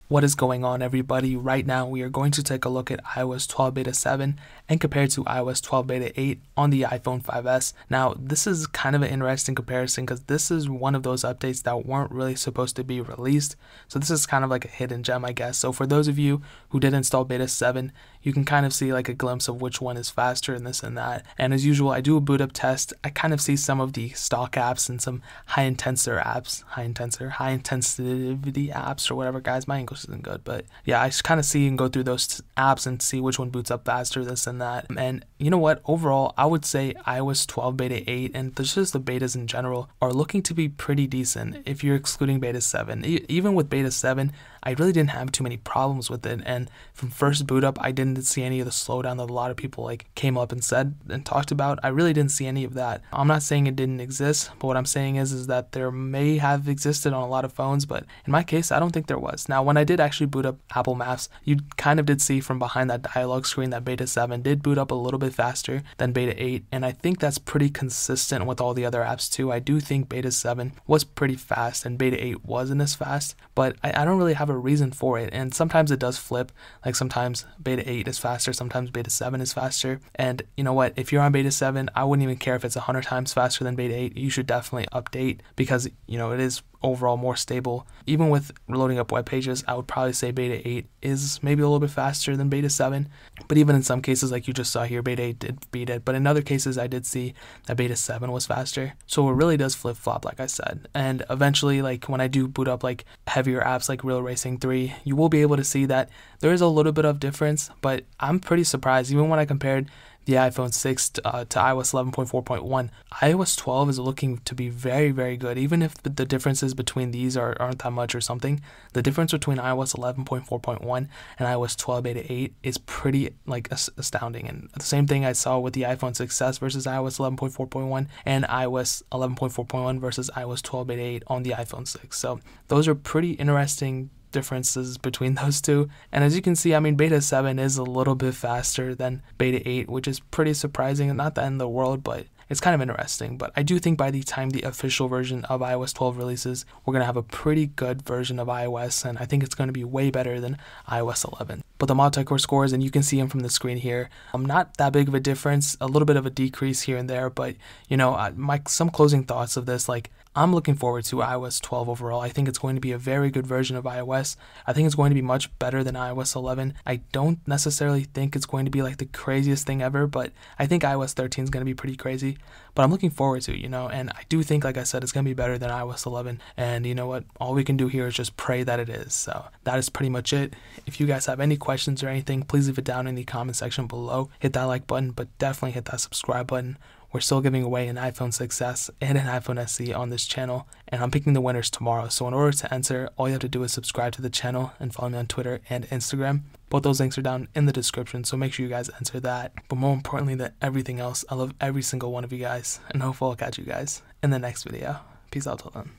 What is going on, everybody? Right now we are going to take a look at iOS 12 beta 7 and compare it to iOS 12 beta 8 on the iPhone 5s. Now this is kind of an interesting comparison because this is one of those updates that weren't really supposed to be released, so this is kind of like a hidden gem, I guess. So for those of you who did install beta 7, you can kind of see like a glimpse of which one is faster and this and that. And as usual, I do a boot up test. I kind of see some of the stock apps and some high intensity apps or whatever, guys. My English isn't good, but yeah, I just kind of see and go through those apps and see which one boots up faster, this and that. And you know what, overall I would say iOS 12 beta 8 and just the betas in general are looking to be pretty decent if you're excluding beta 7. Even with beta 7, I really didn't have too many problems with it, and from first boot up I didn't see any of the slowdown that a lot of people like came up and said and talked about. I really didn't see any of that. I'm not saying it didn't exist, but what I'm saying is that there may have existed on a lot of phones, but in my case I don't think there was. Now when I did actually boot up Apple Maps, you kind of did see from behind that dialog screen that beta 7 did boot up a little bit faster than beta 8, and I think that's pretty consistent with all the other apps too. I do think beta 7 was pretty fast and beta 8 wasn't as fast, but I don't really have a reason for it, and sometimes it does flip. Like sometimes beta 8 is faster, sometimes beta 7 is faster, and you know what, if you're on beta 7, I wouldn't even care if it's 100 times faster than beta 8. You should definitely update because you know it is overall more stable. Even with loading up web pages, I would probably say beta 8 is maybe a little bit faster than beta 7, but even in some cases, like you just saw here, beta 8 did beat it, but in other cases I did see that beta 7 was faster. So it really does flip-flop, like I said. And eventually, like when I do boot up like heavier apps like Real Racing 3, you will be able to see that there is a little bit of difference, but I'm pretty surprised. Even when I compared the iPhone 6 to iOS 11.4.1, iOS 12 is looking to be very, very good. Even if the differences between these aren't that much or something, the difference between iOS 11.4.1 and iOS 12 beta 8 is pretty like astounding. And the same thing I saw with the iPhone 6s versus iOS 11.4.1 and iOS 11.4.1 versus iOS 12 beta 8 on the iPhone 6. So those are pretty interesting differences between those two. And as you can see, I mean, beta 7 is a little bit faster than beta 8, which is pretty surprising and not the end of the world, but it's kind of interesting. But I do think by the time the official version of iOS 12 releases, we're going to have a pretty good version of iOS, and I think it's going to be way better than iOS 11. But the multi-core scores, and you can see them from the screen here, not that big of a difference, a little bit of a decrease here and there, but you know, some closing thoughts of this, like, I'm looking forward to iOS 12 overall. I think it's going to be a very good version of iOS. I think it's going to be much better than iOS 11. I don't necessarily think it's going to be like the craziest thing ever, but I think iOS 13 is going to be pretty crazy. But I'm looking forward to it, you know, and I do think, like I said, it's going to be better than iOS 11. And you know what? All we can do here is just pray that it is. So that is pretty much it. If you guys have any questions or anything, please leave it down in the comment section below. Hit that like button, but definitely hit that subscribe button. We're still giving away an iPhone 6s and an iPhone SE on this channel, and I'm picking the winners tomorrow. So in order to enter, all you have to do is subscribe to the channel and follow me on Twitter and Instagram. Both those links are down in the description, so make sure you guys enter that. But more importantly than everything else, I love every single one of you guys, and hopefully I'll catch you guys in the next video. Peace out till then.